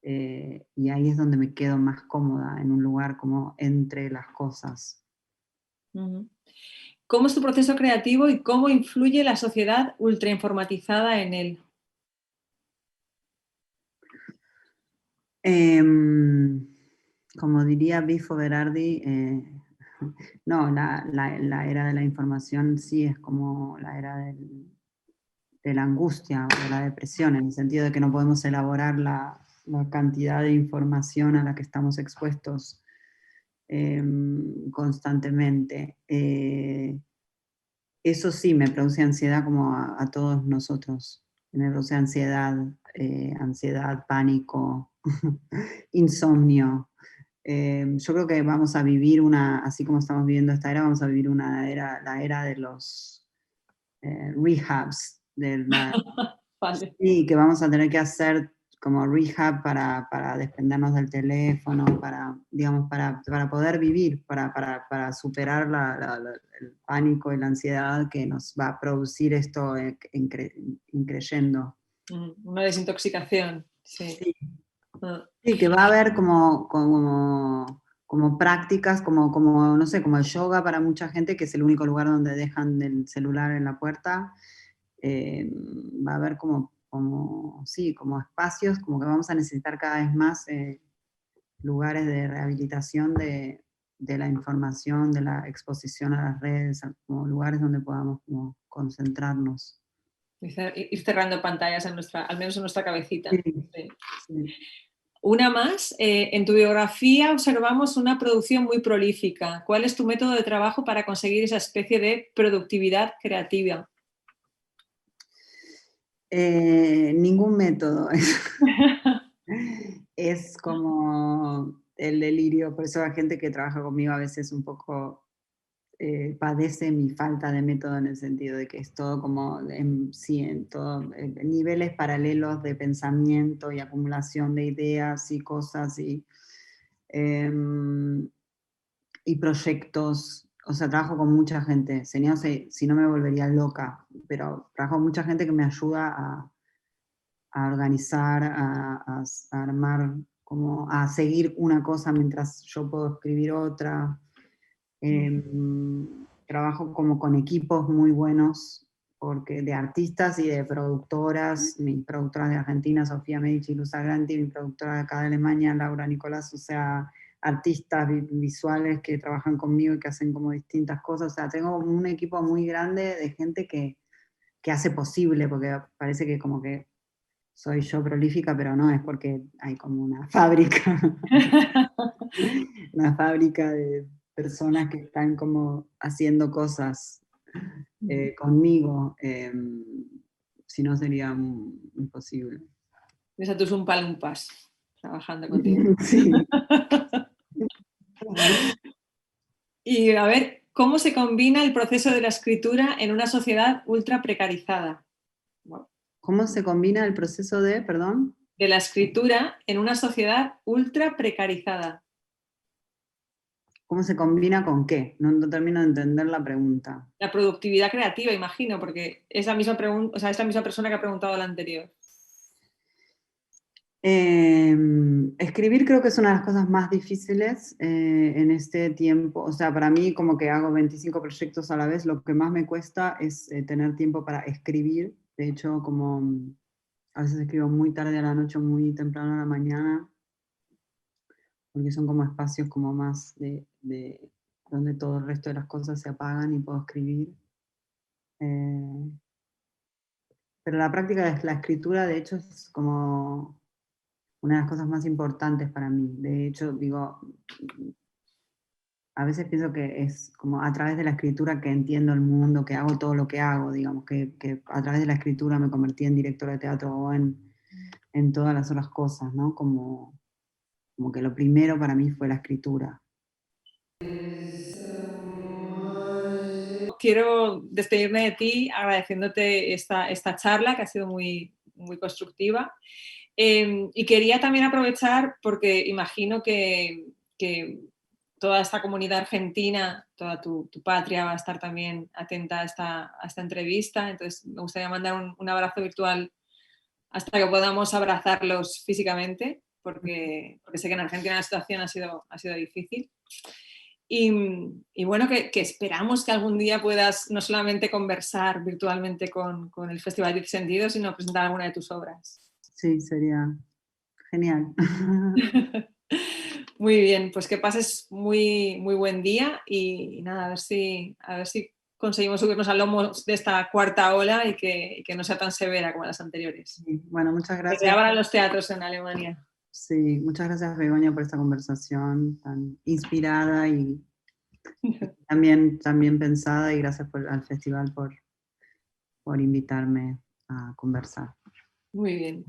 Y ahí es donde me quedo más cómoda, en un lugar como entre las cosas. ¿Cómo es tu proceso creativo y cómo influye la sociedad ultrainformatizada en él? Como diría Bifo Berardi, no, la era de la información sí es como la era de la angustia o de la depresión, en el sentido de que no podemos elaborar la cantidad de información a la que estamos expuestos constantemente. Eso sí me produce ansiedad como a todos nosotros. Me produce ansiedad, pánico, insomnio. Yo creo que vamos a vivir así como estamos viviendo esta era, vamos a vivir la era de los rehabs. Vale. Sí, que vamos a tener que hacer como rehab para desprendernos del teléfono, digamos, para poder vivir, para superar el pánico y la ansiedad que nos va a producir esto increyendo. Una desintoxicación, sí. Sí. Sí, que va a haber como prácticas, no sé, como el yoga para mucha gente, que es el único lugar donde dejan el celular en la puerta. Va a haber como espacios, como que vamos a necesitar cada vez más lugares de rehabilitación de la información, de la exposición a las redes, como lugares donde podamos como concentrarnos. Ir cerrando pantallas al menos en nuestra cabecita. Sí. Sí. Una más, en tu biografía observamos una producción muy prolífica. ¿Cuál es tu método de trabajo para conseguir esa especie de productividad creativa? Ningún método. Es como el delirio, por eso la gente que trabaja conmigo a veces un poco padece mi falta de método, en el sentido de que es todo como en niveles paralelos de pensamiento y acumulación de ideas y cosas y proyectos. O sea, trabajo con mucha gente, si no me volvería loca, pero trabajo con mucha gente que me ayuda a organizar, a armar, como a seguir una cosa mientras yo puedo escribir otra. Trabajo como con equipos muy buenos, porque de artistas y de productoras, mis productoras de Argentina, Sofía Medici, Luz Agranti, mi productora de acá de Alemania, Laura Nicolás, o sea, artistas visuales que trabajan conmigo y que hacen como distintas cosas, o sea, tengo un equipo muy grande de gente que hace posible, porque parece que como que soy yo prolífica, pero no, es porque hay como una fábrica, una fábrica de personas que están como haciendo cosas conmigo, si no sería imposible. Tienes a tus umpalumpas trabajando contigo. Sí. Y a ver, ¿cómo se combina el proceso de la escritura en una sociedad ultra precarizada? Wow. ¿Cómo se combina el proceso de, perdón? De la escritura en una sociedad ultra precarizada. ¿Cómo se combina con qué? No termino de entender la pregunta. La productividad creativa, imagino, porque es la misma pregunta, o sea, es la misma persona que ha preguntado la anterior. Escribir creo que es una de las cosas más difíciles en este tiempo. O sea, para mí como que hago 25 proyectos a la vez, lo que más me cuesta es tener tiempo para escribir. De hecho, como a veces escribo muy tarde a la noche, muy temprano a la mañana, porque son como espacios como más de donde todo el resto de las cosas se apagan y puedo escribir. Pero la práctica de la escritura, de hecho, es como una de las cosas más importantes para mí. De hecho, digo, a veces pienso que es como a través de la escritura que entiendo el mundo, que hago todo lo que hago, digamos, que a través de la escritura me convertí en directora de teatro o en todas las otras cosas, ¿no? Como que lo primero para mí fue la escritura. Quiero despedirme de ti agradeciéndote esta charla que ha sido muy, muy constructiva. Y quería también aprovechar porque imagino que toda esta comunidad argentina, toda tu patria va a estar también atenta a esta entrevista. Entonces me gustaría mandar un abrazo virtual hasta que podamos abrazarlos físicamente, porque sé que en Argentina la situación ha sido difícil. Y bueno, que esperamos que algún día puedas no solamente conversar virtualmente con el Festival 10 Sentidos, sino presentar alguna de tus obras. Sí, sería genial. Muy bien, pues que pases muy, muy buen día y nada, a ver si conseguimos subirnos al lomo de esta cuarta ola y que no sea tan severa como las anteriores. Sí, bueno, muchas gracias. Que abran los teatros en Alemania. Sí, muchas gracias Begoña por esta conversación tan inspirada y también pensada, y gracias al festival por invitarme a conversar. Muy bien.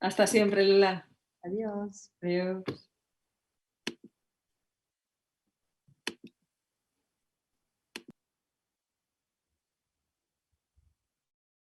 Hasta siempre, Lola. Adiós. Adiós.